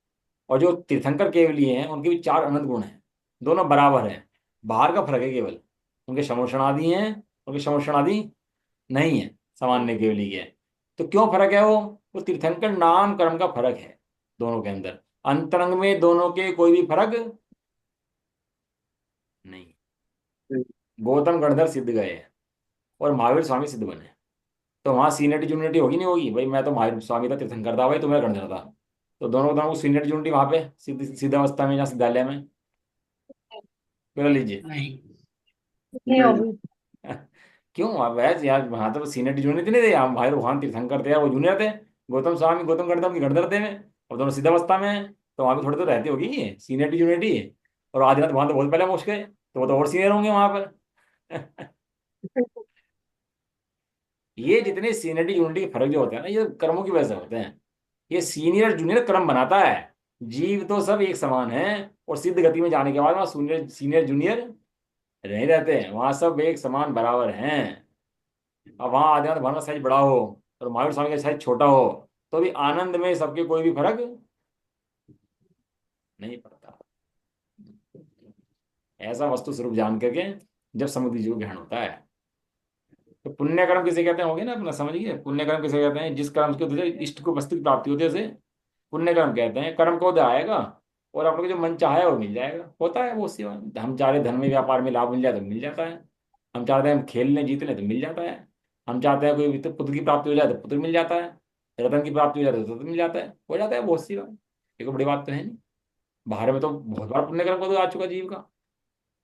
और जो तीर्थंकर केवली हैं उनके भी चार अनंत गुण हैं। दोनों बराबर हैं। बाहर का फर्क है केवल, उनके समोषणादि हैं, उनके समोषणादि नहीं है, सामान्य केवली के। तो क्यों फर्क है? वो तीर्थंकर नाम कर्म का फर्क है दोनों के अंदर। अंतरंग में दोनों के कोई भी फर्क नहीं। गौतम गणधर सिद्ध गए और महावीर स्वामी सिद्ध बने, तो वहां सीनियरिटी जूनियरिटी होगी नहीं होगी? भाई मैं तो महावीर स्वामी था, तीर्थंकर था, भाई तुम्हें गणधर था। तो दोनों दोनों को सीनियरिटी जूनियरिटी वहां पे सिद्ध अवस्था में या सिद्धालय में क्यों लीजिए? नहीं। नहीं होगी। क्यों? आप वैसे यार, वहां तो सीनियरिटी जूनियरिटी नहीं थे, हम भाई भगवान तीर्थंकर थे यार, वो जूनियर थे। गौतम स्वामी गौतम गणधर की गणधर थे में, और दोनों सिद्ध अवस्था में हैं, तो वहां पे थोड़ी तो रहती होगी सीनियरिटी जूनियरिटी। और आदिनाथ भगवान तो बहुत पहले पहुंच गए, तो वो तो और सीनियर होंगे वहां पर। ये जितने सीनियरिटी यूनिटी के फर्क जो होते हैं ना, ये कर्मों की वजह से होते हैं। ये सीनियर जूनियर क्रम बनाता है। जीव तो सब एक समान है, और सिद्ध गति में जाने के बाद वहां सीनियर सीनियर जूनियर नहीं रहते हैं, वहां सब एक समान बराबर हैं। अब वहां आदिनाथ भगवान का साइज बड़ा हो और महावीर स्वामी का साइज छोटा हो, तो भी आनंद में सबके कोई भी फर्क नहीं पड़ता। ऐसा वस्तु स्वरूप जान करके जब समुद्र जीव ग्रहण होता है। तो पुण्य कर्म किसे कहते हैं? हो गए ना अपना, समझ गए? पुण्य कर्म किसे कहते हैं? जिस कर्म के उद्देश्य इष्ट को वस्तु की प्राप्ति होती है उसे पुण्य कर्म कहते हैं। कर्म को उदय आएगा और अपने को जो मन चाहे वो मिल जाएगा, होता है वो सेवा। हम चाह रहे धन में व्यापार में लाभ मिल जाए तो मिल जाता है। हम चाहते हैं हम खेल लें जीत लें तो मिल जाता है। हम चाहते हैं कोई पुत्र की प्राप्ति हो जाए तो पुत्र मिल जाता है। रतन की प्राप्ति हो जाए तो रतन मिल जाता है, हो जाता है बहुत सी बात। ये कोई बड़ी बात तो है नहीं। बाहर में तो बहुत बार पुण्य कर्म को तो आ चुका जीव का,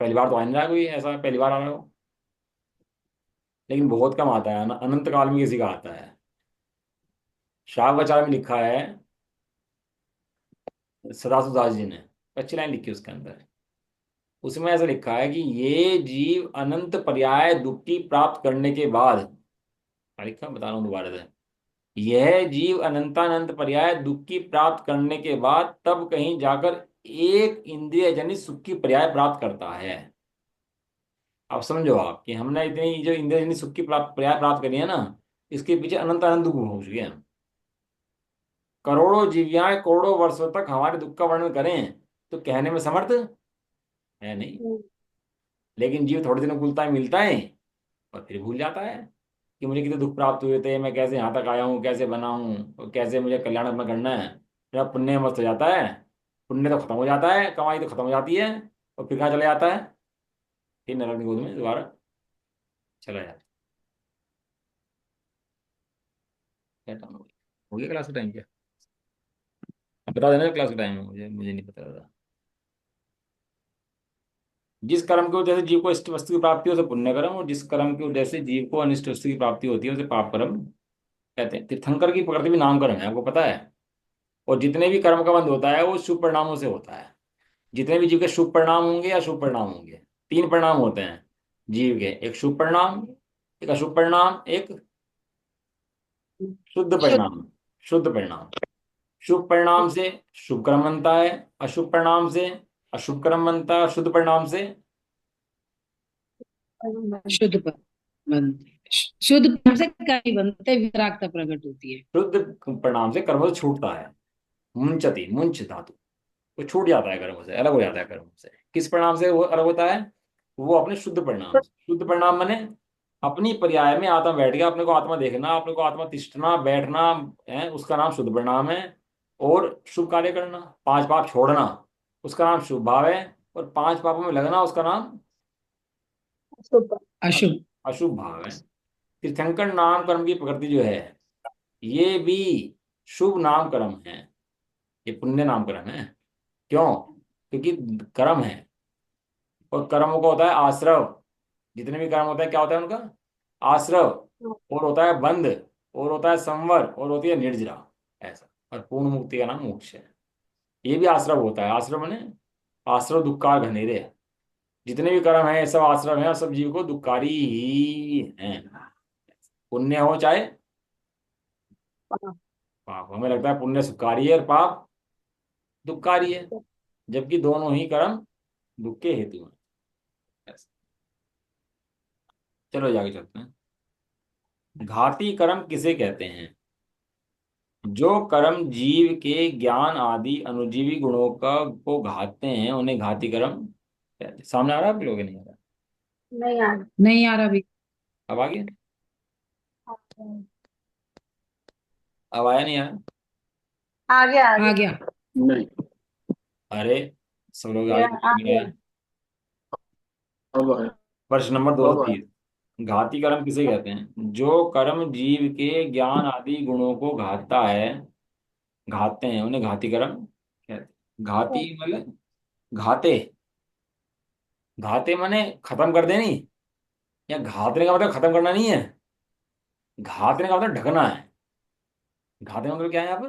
पहली बार तो आ नहीं रहा कोई ऐसा, पहली बार आ रहा हो। लेकिन बहुत कम आता है ना, अनंत काल में किसी का आता है। श्रावकाचार्य में लिखा है, सदाशिव दास जी ने अच्छी लाइन लिखी उसके अंदर। उसमें ऐसा लिखा है कि ये जीव अनंत पर्याय दुख की प्राप्त करने के बाद, क्या लिखा बता रहा हूँ दोबारा से। यह जीव अनंतानंत पर्याय दुख की प्राप्त करने के बाद तब कहीं जाकर एक इंद्रिय जनित सुख की पर्याय प्राप्त करता है। अब समझो आप कि हमने इतनी जो इंद्रिय जनित सुख की पर्याय प्राप्त करी है ना, इसके पीछे अनंत अनंत दुख हो चुके हैं। करोड़ों जीवियाएं करोड़ों वर्षों तक हमारे दुख का वर्णन करें तो कहने में समर्थ है नहीं। लेकिन जीव थोड़े दिन भूलता है, मिलता है, और फिर भूल जाता है कि मुझे कितने दुख प्राप्त हुए थे, मैं कैसे यहाँ तक आया हूँ, कैसे बना हूँ, और कैसे मुझे कल्याण अपना करना है। मेरा पुण्य मस्त हो जाता है, पुण्य तो खत्म हो जाता है, कमाई तो खत्म हो जाती है, और फिर कहाँ चला जाता है? फिर नरक निगोद में दोबारा चला जाता है। क्या टाइम हो गया क्लास का टाइम क्या? आप बता देना क्लास का टाइम है, मुझे मुझे नहीं पता था। जिस कर्म की वजह से जीव को इष्ट वस्तु की प्राप्ति हो उसे पुण्य कर्म, और जिस कर्म की वजह से जीव को अनिष्ट वस्तु की प्राप्ति होती है उसे पाप कर्म कहते हैं। तीर्थंकर की प्रकृति भी नामकरण है, आपको पता है। और जितने भी कर्म का बंध होता है वो शुभ परिणामों से होता है। जितने भी जीव के शुभ परिणाम होंगे या शुभ परिणाम होंगे, तीन परिणाम होते हैं जीव के, एक शुभ परिणाम, एक अशुभ परिणाम, एक शुद्ध शुद्ध। परिणाम। शुद्ध परिणाम, शुभ परिणाम से शुभ कर्म बनता है, अशुभ परिणाम से अशुभ कर्म बनता है, शुद्ध परिणाम से शुद्ध पर बनते, शुद्ध कर्म से कर्म बनते, वितरागता प्रकट होती है। शुद्ध परिणाम से कर्म से छूटता है। मुंचति, मुंच धातु, वो छूट जाता है कर्म से, अलग हो जाता है कर्म से। किस परिणाम से वो अलग होता है? वो अपने शुद्ध परिणाम से। शुद्ध परिणाम माने अपनी पर्याय में आत्मा बैठ गया, अपने को आत्मा देखना, अपने को आत्मा तिष्ठना बैठना है, उसका नाम शुद्ध परिणाम है। और शुभ कार्य करना, पांच पाप छोड़ना, उसका नाम शुभ भाव है। और पांच पापों में लगना, उसका नाम शुभ। अशुभ। अशुभ भाव है। तीर्थंकर नाम कर्म की प्रकृति जो है, ये भी शुभ नाम कर्म है, ये पुण्य नाम कर्म है। क्यों? क्योंकि कर्म है, और कर्मों का होता है आश्रव। जितने भी कर्म होते हैं क्या होता है उनका? आश्रव। और होता है बंध, और होता है संवर, और होती है निर्जरा। ऐसा। और पूर्ण मुक्ति का नाम मोक्ष है। ये भी आश्रव होता है। आश्रव माने आश्रव दुक्कार घनेरे। जितने भी कर्म हैं ये सब आश्रम है, और सब जीव को दुक्कारी ही हैं। पुण्य हो चाहे पाप, हमें लगता है पुण्य सुखकारी है और पाप दुखकारी है, जबकि दोनों ही कर्म दुख के हेतु हैं। ऐसा। चलो आगे चलते हैं। घाती कर्म किसे कहते हैं? जो कर्म जीव के ज्ञान आदि अनुजीवी गुणों का को घातते हैं उन्हें घाती कर्म कहते हैं। सामने आ रहा है आप लोगों के? नहीं आ रहा? नहीं यार। नहीं आ रहा अभी। अब आ गया? अब आया नहीं आया? आगे आ आगे। गया। नहीं। अरे सब लोग आगे यार क्वेश्चन आगे। बनाए। अब आया। प्रश्न नंबर दो सौ अब आया। तीस घाती कर्म किसे कहते हैं? जो कर्म जीव के ज्ञान आदि गुणों को घातता है, घातते हैं, उन्हें घाती कर्म कहते हैं। घाती मतलब घाते। घाते माने खत्म कर देनी, या घातने का मतलब खत्म करना नहीं है। घातने का मतलब ढकना है। घातने का मतलब क्या है यहाँ पर?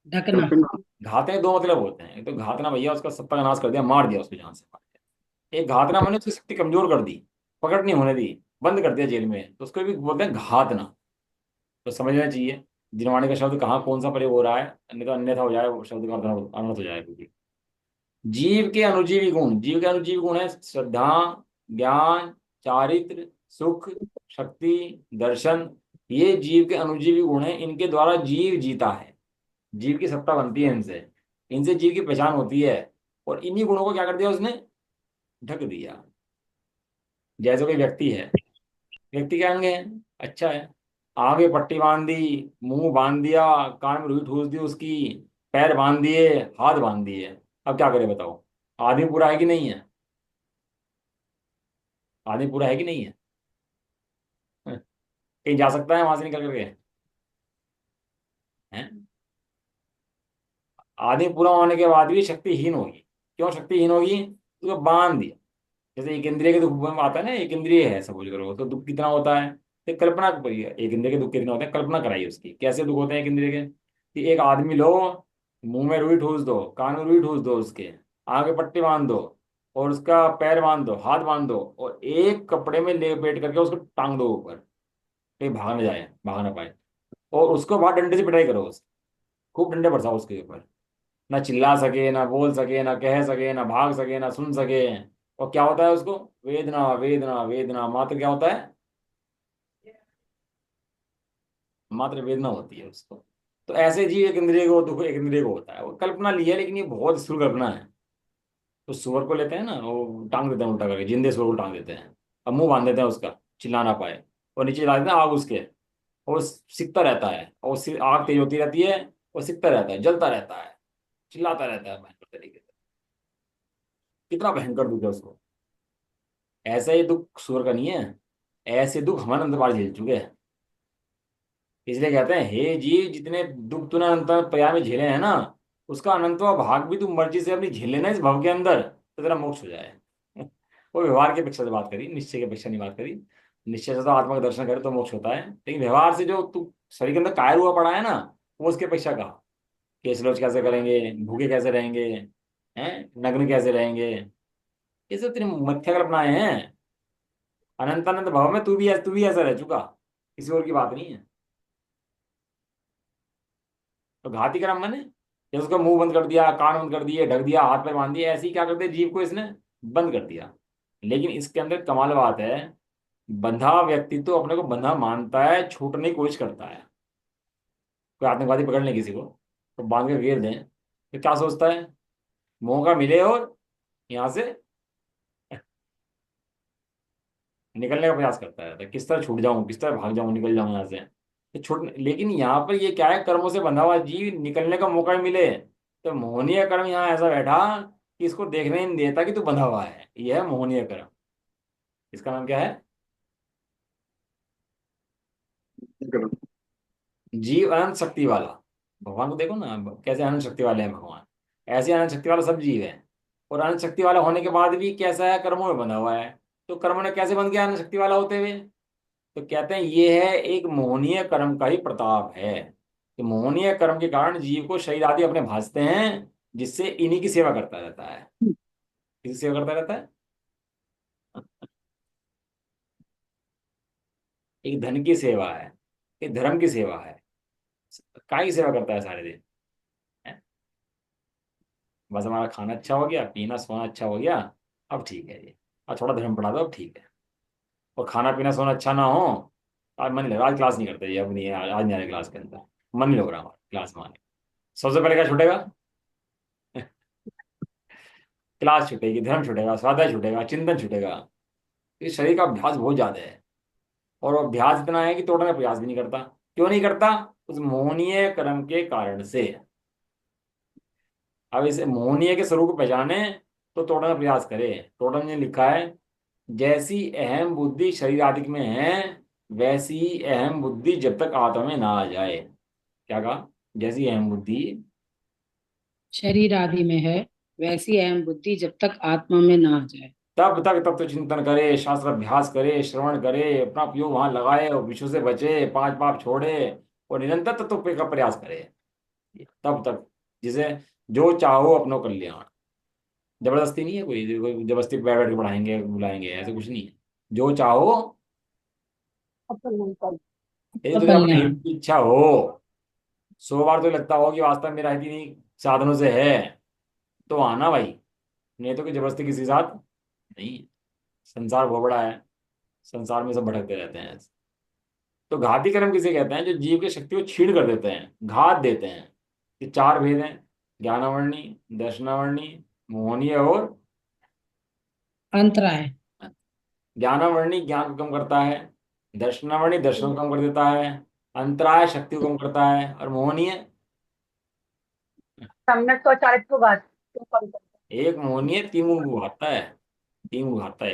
ढकना। ढकना। घाते के दो मतलब होते हैं। एक तो घातना, भैया उसका सत्ता का नाश कर दिया, मार दिया उसको जान से मार दिया। एक घातना मैंने उसकी शक्ति कमजोर कर दी, पकड़ नहीं होने दी, बंद कर दिया जेल में, तो उसको भी बोलते हैं घातना। तो समझना चाहिए जिनवाणी का शब्द कहाँ कौन सा प्रयोग हो रहा है, नहीं तो अन्यथा हो जाए, वो शब्द का अनर्थ हो जाए क्योंकि जीव के अनुजीवी गुण। जीव के अनुजीवी गुण है श्रद्धा, ज्ञान, चारित्र, सुख, शक्ति, दर्शन। ये जीव के अनुजीवी गुण हैं, इनके द्वारा जीव जीता है। जीव की सत्ता बनती है इनसे, इनसे जीव की पहचान होती है। और इन्हीं गुणों को क्या कर दिया उसने? ढक दिया। जैसे कोई व्यक्ति है, व्यक्ति के अंग है, अच्छा है, आगे पट्टी बांध दी, मुंह बांध दिया, कान में रुई ठूस दी उसकी, पैर बांध दिए, हाथ बांध दिए, अब क्या करे बताओ? आदमी पूरा है कि नहीं है? आदमी पूरा है कि नहीं है? कहीं जा सकता है वहां से निकल करके? हैं? आदमी पूरा होने के बाद भी शक्तिहीन होगी। क्यों शक्तिहीन होगी? उसको बांध दिया। जैसे एक इंद्रिय के दुख में आता है ना, एक इंद्रिय है समझ करो, तो दुख कितना होता है? तो कल्पना करिए, एक इंद्रिय के दुख कितने होते हैं, कल्पना कराइए उसकी, कैसे दुख होते हैं एक इंद्रिय के। कि एक आदमी लो, मुंह में रुई ठूस दो, कान में रुई ठूस दो उसके, आगे पट्टी बांध दो, और उसका पैर बांध दो, हाथ बांध दो, और एक कपड़े में लेपेट करके उसको टांग दो ऊपर, कहीं भाग ना जाए, भाग ना पाए। और उसको बाहर डंडे से पिटाई करो उसकी, खूब डंडे बरसाओ उसके ऊपर। ना चिल्ला सके, ना बोल सके, ना कह सके, ना भाग सके, ना सुन सके। और क्या होता है उसको? वेदना वेदना वेदना, मात्र क्या होता है? मात्र वेदना होती है उसको। तो ऐसे जी एक इंद्रिय को दुख एक इंद्रिय को होता है, वो कल्पना ली है, लेकिन ये बहुत स्थूल कल्पना है। तो सुअर को लेते हैं ना, वो टांग देते हैं उल्टा करके, जिंदे सुअर को टांग देते हैं, अब मुंह बांध देते हैं उसका, चिल्ला ना पाए, और नीचे ला देते हैं आग उसके, और सिकता रहता है, और आग तेज होती रहती है, और सिकता रहता है, जलता रहता है, चिल्लाता रहता है भयंकर तरीके से। कितना भयंकर दुख है उसको। ऐसा ही दुख सुअर का नहीं है, ऐसे दुख हमारे अंदर बार झेल चुके हैं। इसलिए कहते हैं हे जीव, जितने दुख तूने अनंत पर्याय में झेले हैं ना, उसका अनंतवा भाग भी तू मर्जी से अपनी झेल लेना इस भव के अंदर, तो तेरा मोक्ष हो जाए। वो व्यवहार की अपेक्षा से बात करी, निश्चय की अपेक्षा नहीं बात करी। निश्चय से तो आत्मा का दर्शन करे तो मोक्ष होता है, लेकिन व्यवहार से जो तू शरीर के अंदर कायर हुआ पड़ा है ना, वो उसकी अपेक्षा का, केस लोच कैसे करेंगे, भूखे कैसे रहेंगे, हैं, नग्न कैसे रहेंगे, ये सब तेरी मिथ्या कल्पनाएं हैं। अनंत अनंत भाव में तू भी ऐसा रह चुका, किसी और की बात नहीं है। तो घाती कर्म मैंने, जैसे उसका मुंह बंद कर दिया, कान बंद कर दिए, ढक दिया, हाथ पैर बांध दिए, ऐसे ही क्या करते जीव को इसने बंद कर दिया। लेकिन इसके अंदर कमाल बात है, बंधा व्यक्ति तो अपने को बंधा मानता है, छूटने की कोशिश करता है। कोई आतंकवादी पकड़ ले किसी को, तो बांध के घेर दें, तो क्या सोचता है, मौका मिले और यहाँ से निकलने का प्रयास करता है, तो किस तरह छूट जाऊं, किस तरह भाग जाऊं, निकल जाऊं यहाँ से, तो छूट। लेकिन यहाँ पर ये क्या है, कर्मों से बंधा हुआ जीव निकलने का मौका मिले, तो मोहनीय कर्म यहाँ ऐसा बैठा कि इसको देखने ही नहीं देता कि तू बंधा हुआ है। यह है मोहनीय कर्म। इसका नाम क्या है? कर्म। जीव अनंत शक्ति वाला। भगवान को देखो ना कैसे अनंत शक्ति वाले हैं भगवान, ऐसे अनंत शक्ति वाला सब जीव है। और अनंत शक्ति वाला होने के बाद भी कैसा है, कर्मों में बंधा हुआ है। तो कर्मों ने कैसे बन गया अनंत शक्ति वाला होते हुए? तो कहते हैं ये है एक मोहनीय कर्म का ही प्रताप है, कि मोहनीय कर्म के कारण जीव को शरीर आदि अपने भासते हैं, जिससे इन्हीं की सेवा करता रहता है। किसकी सेवा करता रहता है? एक धन की सेवा है, एक धर्म की सेवा है, काय की सेवा करता है सारे दिन, है? बस हमारा खाना अच्छा हो गया, पीना सोना अच्छा हो गया, अब ठीक है ये, और थोड़ा धर्म बढ़ा दो, अब ठीक है। और खाना पीना सोना अच्छा ना हो, आज मन नहीं लग रहा, आज क्लास नहीं करते ये, अब नहीं है, आज नहीं आ रहे क्लास के अंदर, मन नहीं लग रहा हमारा क्लास में आने। सबसे पहले क्या छूटेगा? क्लास छूटेगी, धर्म छूटेगा, स्वाध्याय छूटेगा, चिंतन छूटेगा। इस शरीर का अभ्यास बहुत ज्यादा है, और वो अभ्यास इतना है कि तोड़ने का प्रयास भी नहीं करता। क्यों नहीं करता? उस मोहनीय कर्म के कारण से। अब इस मोहनीय के स्वरूप को पहचाने तो तोड़ने का प्रयास करे। तोड़न ने लिखा है, जैसी अहम बुद्धि शरीर आदि में है, वैसी ही अहम बुद्धि जब तक आत्मा में ना आ जाए। क्या कहा? जैसी अहम बुद्धि शरीर आदि में है, वैसी अहम बुद्धि जब तक आत्मा में ना आ जाए। तब तक तत्व चिंतन करे, शास्त्र अभ्यास करे, श्रवण करे, अपना उपयोग वहां लगाए, और विषयों से बचे, पांच पाप छोड़े, और निरंतर तत्व पे का प्रयास करे, तब तक। जिसे जो चाहो अपनो कल्याण। जबरदस्ती नहीं है, कोई जबरदस्ती बैठ बैठ के पढ़ाएंगे बुलाएंगे, ऐसे कुछ नहीं है। जो चाहो, अपन नहीं कर। ये तुझे अपने कल्याण। हित की इच्छा हो। 100 बार तो लगता हो कि वास्तव में मेरा हित इन्हीं साधनों से है, तो आना भाई, नहीं तो कि जबरदस्ती किसी के साथ नहीं। संसार बहुत बड़ा है, संसार में सब भटकते रहते हैं। तो घाती कर्म किसे कहते हैं? जो जीव की शक्ति को छीण कर देते हैं, घात देते हैं। ये चार भेद हैं, ज्ञानावर्णी, दर्शनावर्णी, मोहनीय और अंतराय। ज्ञानावर्णी ज्ञान को कम करता है, दर्शनावर्णी दर्शन को कम कर देता है, अंतराय शक्ति को कम करता है, और मोहनीय, सम्यक तो चारित्र को बात तो कम कर। एक मोहनीय तीन गुण को घातता है। तीन गुण घातता है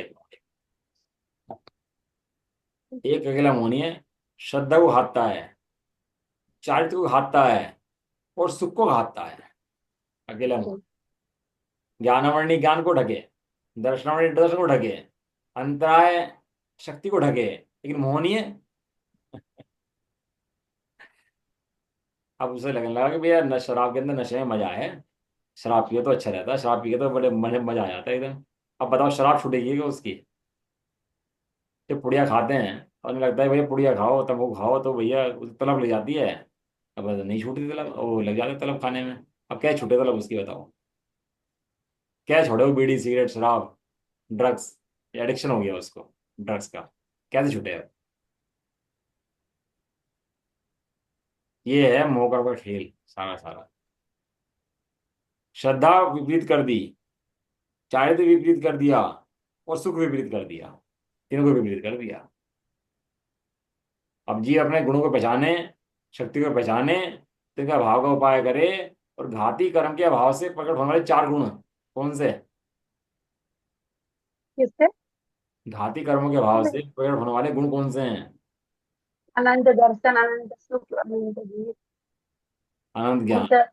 एक अकेला मोहनीय श्रद्धा को घातता है, चारित्र को घातता है, और सुख को घातता है। अकेला मोहन। ज्ञानावर्णी ज्ञान को ढके, दर्शनावर्णी दर्शन को ढके, अंतराय शक्ति को ढके, लेकिन मोहनीय। अब उसे लगने लगा कि भैया शराब के अंदर नशे में मजा है, शराब पिए तो अच्छा रहता है, शराब पी के तो बड़े मजा आ जाता है एकदम। अब बताओ शराब छूटेगी क्या उसकी? तो पुड़िया खाते हैं, और उन्हें लगता है भैया पुड़िया खाओ, तब वो खाओ, तो भैया उसे तलब लग जाती है। अब नहीं छूटती तलब, वो लग जाते तलब खाने में। अब क्या छूटे तलब उसकी, बताओ? क्या छोड़े वो? बीड़ी सिगरेट शराब ड्रग्स, एडिक्शन हो गया उसको ड्रग्स का, कैसे छूटे अब? ये है मोह का खेल सारा सारा। श्रद्धा विपरीत कर दी, चारित्र विपरीत कर दिया, और सुख विपरीत कर दिया, तीनों को विपरीत कर दिया। अब जी अपने गुणों को पहचाने, शक्ति को पहचाने, तिनका भाव का उपाय करे, और घाती कर्म के अभाव से प्रकट होने वाले चार गुण कौन से? किससे? घाती कर्मों के अभाव से प्रकट होने वाले गुण कौन से हैं? अनंत दर्शन, अनंत सुख, अनंत जीव, अनंत ज्ञान, अनंत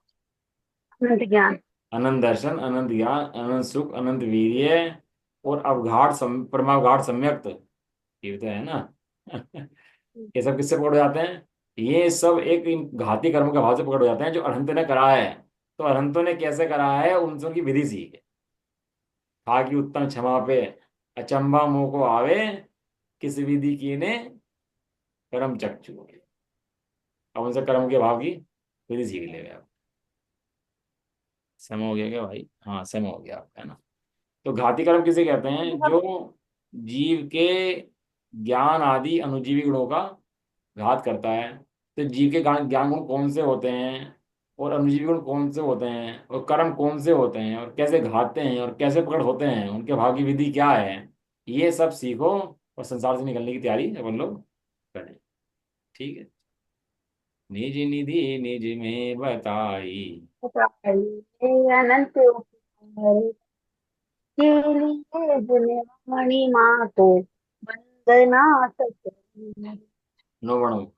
अनंत ज्ञान। अनंत दर्शन, अनंत ज्ञान, अनंत सुख, अनंत वीर्य, और अवघाट परमावघाट सम्यक्त। ये भी तो है ना। ये सब किससे पकड़ हो जाते हैं? ये सब एक इन घाती कर्म के भाव से पकड़ हो जाते हैं जो अरहंत ने करा है। तो अरहंतों ने कैसे करा है, उनसे उनकी विधि सीख है। था कि उत्तम क्षमा पे अचंबा मोह को आवे, किस विधि कीने कर्म चक्षु। अब उनसे कर्म के भाव की विधि सीख ले आप। समय हो गया क्या भाई? हाँ, समय हो गया आपका, है ना। तो घाती कर्म किसे कहते हैं? जो जीव के ज्ञान आदि अनुजीवी गुणों का घात करता है। तो जीव के ज्ञान ज्ञान गुण कौन से होते हैं, और अनुजीवी गुण कौन से होते हैं, और कर्म कौन से होते हैं, और कैसे घातते हैं, और कैसे प्रकट होते हैं, उनके भाव की विधि क्या है, ये सब सीखो और संसार से निकलने की तैयारी अपन लोग करें। ठीक है। निज निधि निज में बताई। अनंत उपकार के लिए दुनिया मणि माँ को वंदना सच। नो बणो।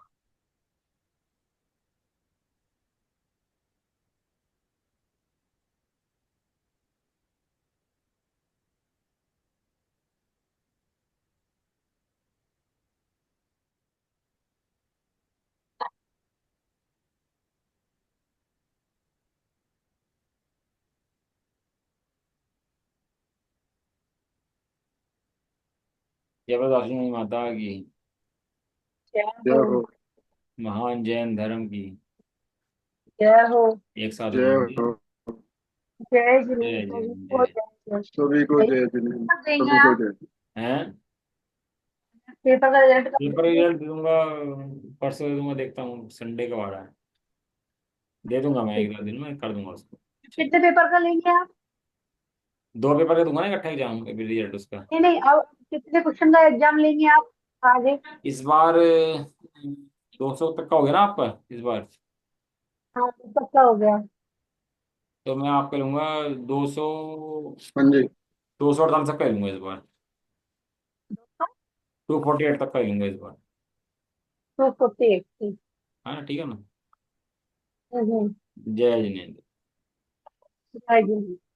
जय माता की। जय जय हो। हो। महान जैन धर्म की। जय हो। एक साथ जय बोलेंगे। हो। जय जिनेन्द्र जय जय सभी को जय। जय जय। सभी को भैया जय जिनेन्द्र। कब देंगे सभी को आप? जय। हैं? पेपर का रिजल्ट कब पेपर देंगे? रिजल्ट दूंगा, परसों दे दूंगा, देखता हूँ संडे का आ रहा है। दे दूंगा मैं, एक दो दिन में कर दूंगा उसको। कितने पेपर का लेंगे आप? दो पेपर का दूंगा ना इकट्ठा एग्जाम, रिजल्ट उसका। नहीं नहीं, अब कितने क्वेश्चन का एग्जाम लेंगे आप आगे? इस बार 200 तक का हो गया ना आपका इस बार। हाँ, पक्का हो गया। तो मैं आपका लूंगा 200, हाँ जी। 248 तक का ही लूंगा इस बार। 248 तक का ही लूंगा इस बार। 248। है ना, ठीक है ना। हम्म। जय जिनेन्द्र। जय जिनेन्द्र।